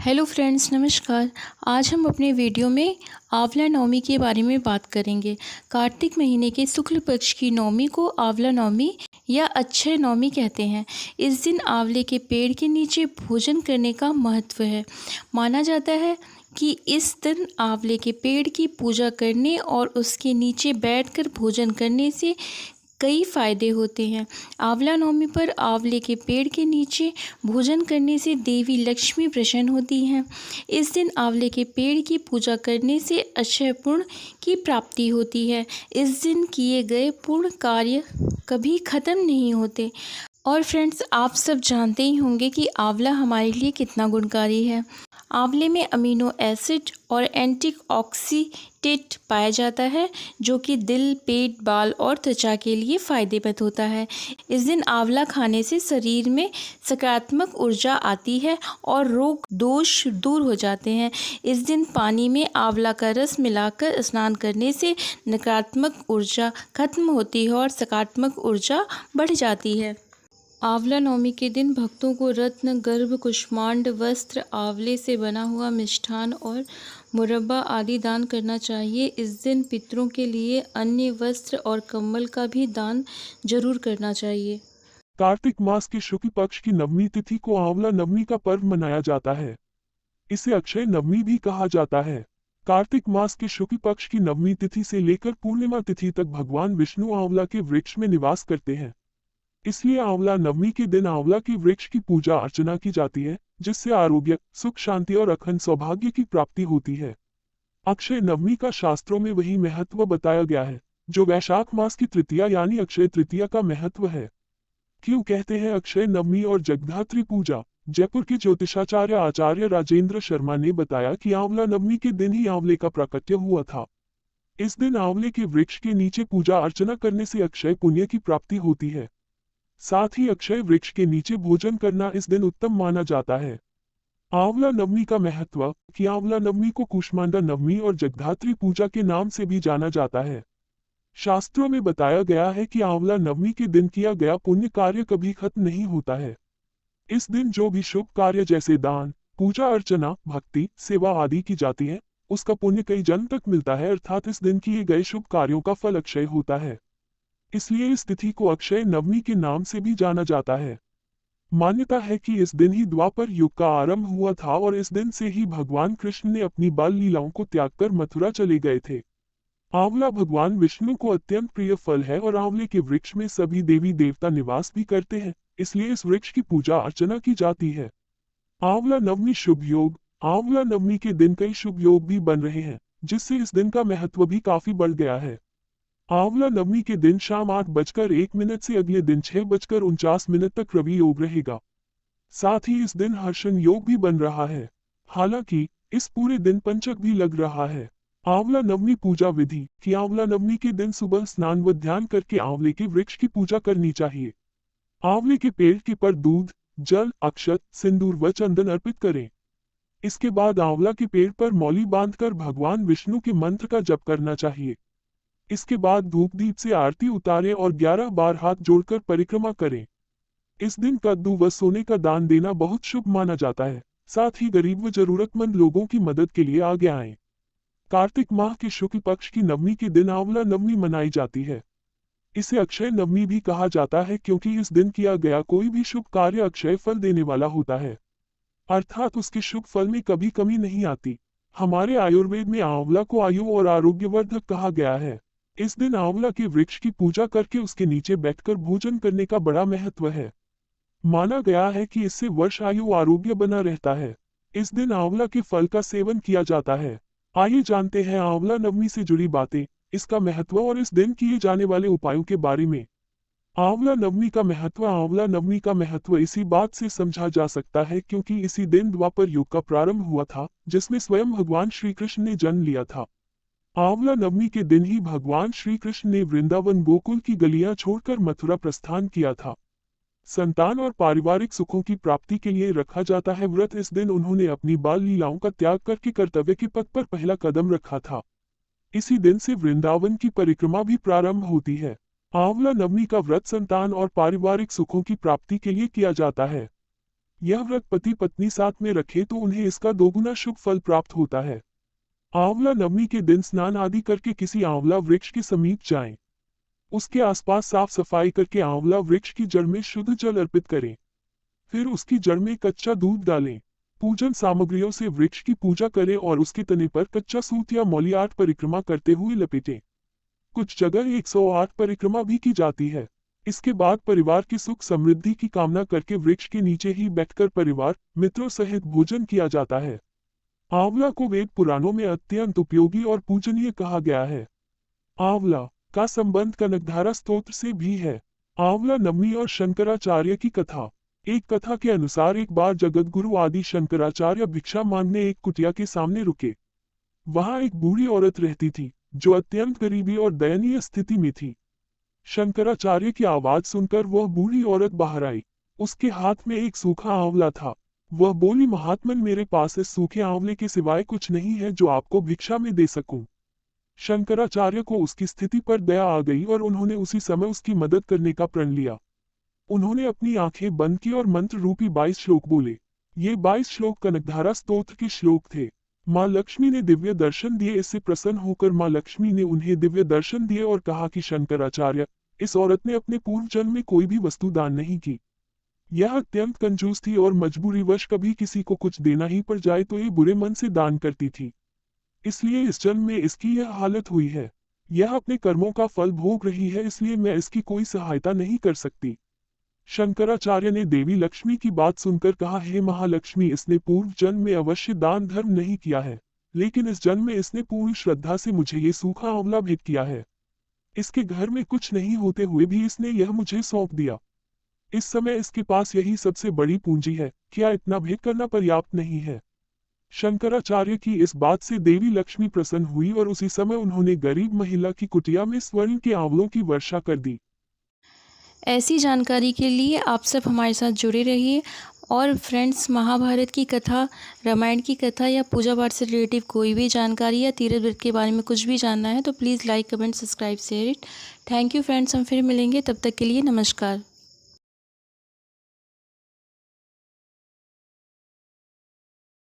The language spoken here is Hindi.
हेलो फ्रेंड्स, नमस्कार। आज हम अपने वीडियो में आंवला नवमी के बारे में बात करेंगे। कार्तिक महीने के शुक्ल पक्ष की नवमी को आंवला नवमी या अक्षय नवमी कहते हैं। इस दिन आंवले के पेड़ के नीचे भोजन करने का महत्व है। माना जाता है कि इस दिन आंवले के पेड़ की पूजा करने और उसके नीचे बैठकर भोजन करने से कई फायदे होते हैं। आंवला नवमी पर आंवले के पेड़ के नीचे भोजन करने से देवी लक्ष्मी प्रसन्न होती हैं। इस दिन आंवले के पेड़ की पूजा करने से अक्षय पुण्य की प्राप्ति होती है। इस दिन किए गए पुण्य कार्य कभी ख़त्म नहीं होते। और फ्रेंड्स, आप सब जानते ही होंगे कि आंवला हमारे लिए कितना गुणकारी है। आंवले में अमीनो एसिड और एंटीऑक्सीडेंट पाया जाता है, जो कि दिल, पेट, बाल और त्वचा के लिए फ़ायदेमंद होता है। इस दिन आंवला खाने से शरीर में सकारात्मक ऊर्जा आती है और रोग दोष दूर हो जाते हैं। इस दिन पानी में आंवला का रस मिलाकर स्नान करने से नकारात्मक ऊर्जा खत्म होती है और सकारात्मक ऊर्जा बढ़ जाती है। आंवला नवमी के दिन भक्तों को रत्न, गर्भ, कुष्मांड, वस्त्र, आंवले से बना हुआ मिष्ठान और मुरब्बा आदि दान करना चाहिए। इस दिन पितरों के लिए अन्य वस्त्र और कंबल का भी दान जरूर करना चाहिए। कार्तिक मास के शुक्ल पक्ष की नवमी तिथि को आंवला नवमी का पर्व मनाया जाता है। इसे अक्षय नवमी भी कहा जाता है। कार्तिक मास के शुक्ल पक्ष की नवमी तिथि से लेकर पूर्णिमा तिथि तक भगवान विष्णु आंवला के वृक्ष में निवास करते हैं। इसलिए आंवला नवमी के दिन आंवला के वृक्ष की पूजा अर्चना की जाती है, जिससे आरोग्य, सुख, शांति और अखंड सौभाग्य की प्राप्ति होती है। अक्षय नवमी का शास्त्रों में वही महत्व बताया गया है जो वैशाख मास की तृतीया यानी अक्षय तृतीया का महत्व है। क्यों कहते हैं अक्षय नवमी और जगधात्री पूजा? जयपुर के ज्योतिषाचार्य आचार्य राजेंद्र शर्मा ने बताया कि आंवला नवमी के दिन ही आंवले का प्राकट्य हुआ था। इस दिन आंवले के वृक्ष के नीचे पूजा अर्चना करने से अक्षय पुण्य की प्राप्ति होती है। साथ ही अक्षय वृक्ष के नीचे भोजन करना इस दिन उत्तम माना जाता है। आंवला नवमी का महत्व कि आंवला नवमी को कूष्मांडा नवमी और जगधात्री पूजा के नाम से भी जाना जाता है। शास्त्रों में बताया गया है कि आंवला नवमी के दिन किया गया पुण्य कार्य कभी खत्म नहीं होता है। इस दिन जो भी शुभ कार्य जैसे दान, पूजा अर्चना, भक्ति, सेवा आदि की जाती है, उसका पुण्य कई जन्म तक मिलता है, अर्थात इस दिन किए गए शुभ कार्यों का फल अक्षय होता है। इसलिए इस तिथि को अक्षय नवमी के नाम से भी जाना जाता है। मान्यता है कि इस दिन ही द्वापर युग का आरंभ हुआ था और इस दिन से ही भगवान कृष्ण ने अपनी बाल लीलाओं को त्याग कर मथुरा चले गए थे। आंवला भगवान विष्णु को अत्यंत प्रिय फल है और आंवले के वृक्ष में सभी देवी देवता निवास भी करते हैं, इसलिए इस वृक्ष की पूजा अर्चना की जाती है। आंवला नवमी शुभ योग। आंवला नवमी के दिन कई शुभ योग भी बन रहे हैं, जिससे इस दिन का महत्व भी काफी बढ़ गया है। आंवला नवमी के दिन शाम 8:01 से अगले दिन 6:49 तक रवि योग रहेगा। साथ ही इस दिन हर्षण योग भी बन रहा है। हालांकि इस पूरे दिन पंचक भी लग रहा है। आंवला नवमी पूजा विधि कि आंवला नवमी के दिन सुबह स्नान व ध्यान करके आंवले के वृक्ष की पूजा करनी चाहिए। आंवले के पेड़ के पर दूध, जल, अक्षत, सिंदूर व चंदन अर्पित करें। इसके बाद आंवला के पेड़ पर मौली बांधकर भगवान विष्णु के मंत्र का जप करना चाहिए। इसके बाद धूप दीप से आरती उतारें और 11 बार हाथ जोड़कर परिक्रमा करें। इस दिन कद्दू व सोने का दान देना बहुत शुभ माना जाता है। साथ ही गरीब व जरूरतमंद लोगों की मदद के लिए आगे आएं। कार्तिक माह के शुक्ल पक्ष की नवमी के दिन आंवला नवमी मनाई जाती है। इसे अक्षय नवमी भी कहा जाता है क्योंकि इस दिन किया गया कोई भी शुभ कार्य अक्षय फल देने वाला होता है, अर्थात उसके शुभ फल में कभी कमी नहीं आती। हमारे आयुर्वेद में आंवला को आयु और आरोग्यवर्धक कहा गया है। इस दिन आंवला के वृक्ष की पूजा करके उसके नीचे बैठकर भोजन करने का बड़ा महत्व है। माना गया है कि इससे वर्ष आयु आरोग्य बना रहता है। इस दिन आंवला के फल का सेवन किया जाता है। आइए जानते हैं आंवला नवमी से जुड़ी बातें, इसका महत्व और इस दिन किए जाने वाले उपायों के बारे में। आंवला नवमी का महत्व। आंवला नवमी का महत्व इसी बात से समझा जा सकता है क्योंकि इसी दिन द्वापर युग का प्रारंभ हुआ था, जिसमें स्वयं भगवान श्री कृष्ण ने जन्म लिया था। आंवला नवमी के दिन ही भगवान श्री कृष्ण ने वृंदावन गोकुल की गलियां छोड़कर मथुरा प्रस्थान किया था। संतान और पारिवारिक सुखों की प्राप्ति के लिए रखा जाता है व्रत। इस दिन उन्होंने अपनी बाल लीलाओं का त्याग करके कर्तव्य के पथ पर पहला कदम रखा था। इसी दिन से वृंदावन की परिक्रमा भी प्रारंभ होती है। आंवला नवमी का व्रत संतान और पारिवारिक सुखों की प्राप्ति के लिए किया जाता है। यह व्रत पति पत्नी साथ में रखे तो उन्हें इसका दोगुना शुभ फल प्राप्त होता है। आंवला नवमी के दिन स्नान आदि करके किसी आंवला वृक्ष के समीप जाएं। उसके आसपास साफ सफाई करके आंवला वृक्ष की जड़ में शुद्ध जल अर्पित करें। फिर उसकी जड़ में कच्चा दूध डालें। पूजन सामग्रियों से वृक्ष की पूजा करें और उसके तने पर कच्चा सूत या मौली 8 परिक्रमा करते हुए लपेटें। कुछ जगह 108 परिक्रमा भी की जाती है। इसके बाद परिवार की सुख समृद्धि की कामना करके वृक्ष के नीचे ही बैठकर परिवार मित्रों सहित भोजन किया जाता है। आंवला को वेद पुराणों में अत्यंत उपयोगी और पूजनीय कहा गया है। आंवला का संबंध कनकधारा स्तोत्र से भी है। आंवला नवमी और शंकराचार्य की कथा। एक कथा के अनुसार एक बार जगतगुरु आदि शंकराचार्य भिक्षा मांगने एक कुटिया के सामने रुके। वहां एक बूढ़ी औरत रहती थी जो अत्यंत गरीबी और दयनीय स्थिति में थी। शंकराचार्य की आवाज सुनकर वह बूढ़ी औरत बाहर आई। उसके हाथ में एक सूखा आंवला था। वह बोली, महात्मन, मेरे पास इस सूखे आंवले के सिवाय कुछ नहीं है जो आपको भिक्षा में दे सकूं। शंकराचार्य को उसकी स्थिति पर दया आ गई और उन्होंने उसी समय उसकी मदद करने का प्रण लिया। उन्होंने अपनी आंखें बंद की और मंत्र रूपी 22 श्लोक बोले। ये 22 श्लोक कनकधारा स्तोत्र के श्लोक थे। माँ लक्ष्मी ने दिव्य दर्शन दिए। इससे प्रसन्न होकर माँ लक्ष्मी ने उन्हें दिव्य दर्शन दिए और कहा कि शंकराचार्य, इस औरत ने अपने पूर्व जन्म में कोई भी वस्तु दान नहीं की। यह अत्यंत कंजूस थी और मजबूरीवश कभी किसी को कुछ देना ही पड़ जाए तो ये बुरे मन से दान करती थी। इसलिए इस जन्म में इसकी यह हालत हुई है। यह अपने कर्मों का फल भोग रही है, इसलिए मैं इसकी कोई सहायता नहीं कर सकती। शंकराचार्य ने देवी लक्ष्मी की बात सुनकर कहा, हे महालक्ष्मी, इसने पूर्व जन्म में अवश्य दान धर्म नहीं किया है, लेकिन इस जन्म में इसने पूरी श्रद्धा से मुझे ये सूखा आंवला भेंट किया है। इसके घर में कुछ नहीं होते हुए भी इसने यह मुझे सौंप दिया। इस समय इसके पास यही सबसे बड़ी पूंजी है। क्या इतना भेंट करना पर्याप्त नहीं है? शंकराचार्य की इस बात से देवी लक्ष्मी प्रसन्न हुई और उसी समय उन्होंने गरीब महिला की कुटिया में स्वर्ण के आंवलों की वर्षा कर दी। ऐसी जानकारी के लिए आप सब हमारे साथ जुड़े रहिए। और फ्रेंड्स, महाभारत की कथा, रामायण की कथा या पूजा पाठ से रिलेटिव कोई भी जानकारी या तीर्थ व्रत के बारे में कुछ भी जानना है तो please like, comment, subscribe, share it. Thank you friends, हम फिर मिलेंगे, तब तक के लिए नमस्कार।